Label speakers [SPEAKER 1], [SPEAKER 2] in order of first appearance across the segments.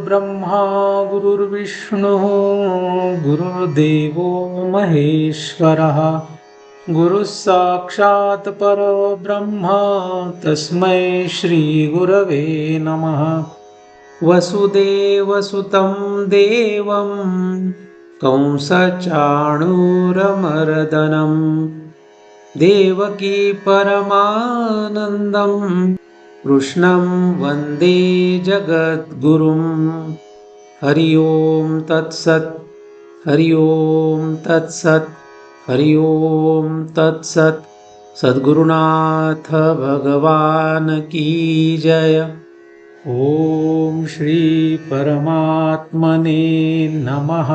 [SPEAKER 1] गुरुर्ब्रह्मा गुरुर्विष्णुः गुरुर्देवो महेश्वरः गुरुः साक्षात् परब्रह्म तस्मै श्रीगुरवे नमः। वसुदेवसुतं देवं कंसचाणूरमर्दनं देवकी परमानन्दं कृष्णं वन्दे जगद्गुरुं। हरि ओं तत्सत् हरि ओं तत्सत् हरि ओं तत्सत्। सद्गुरुनाथ भगवान की जय। ओम श्री परमात्मने नमः।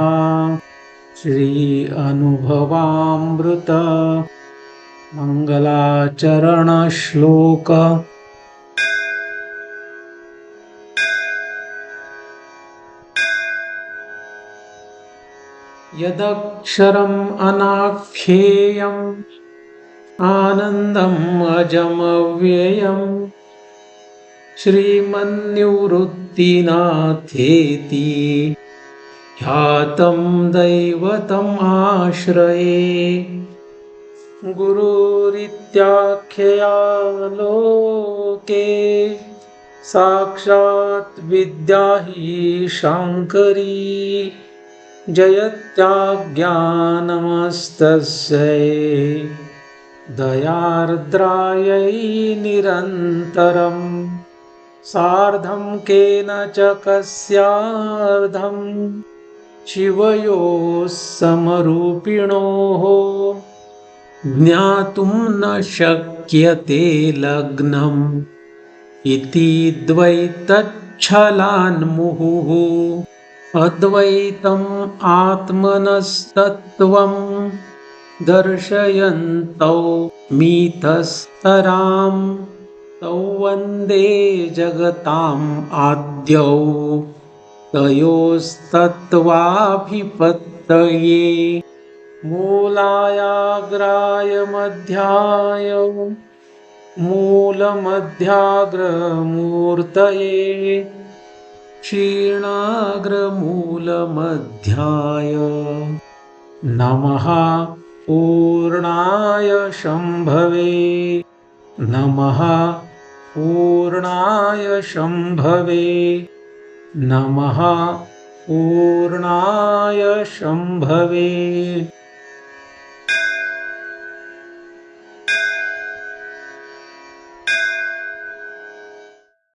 [SPEAKER 1] श्री अनुभवामृत मंगलाचरण श्लोक। यदक्षरम् अनाख्येयम् आनन्दम् अजमव्ययम् श्रीमन्निवृत्तिनाथेति ख्यातं दैवतम् आश्रये। गुरुरित्याख्यया लोके साक्षात् विद्या हि शाङ्करी जयत्याज्ञानमस्तस्यै दयार्द्रायै निरन्तरम्। सार्धं केन च कस्यार्धं शिवयोः समरूपिणोः ज्ञातुं न शक्यते लग्नम् इति द्वैतच्छलान्मुहुः। अद्वैतम् आत्मनस्तत्त्वं दर्शयन्तौ मितस्तराम् तौ वन्दे जगताम् आद्यौ तयोस्तत्त्वाभिपत्तये। मूलायाग्राय मध्याय मूलमध्याग्रमूर्तये क्षीणाग्रमूलमध्याय नमः पूर्णाय शम्भवे। नमः पूर्णाय शम्भवे। नमः पूर्णाय शम्भवे।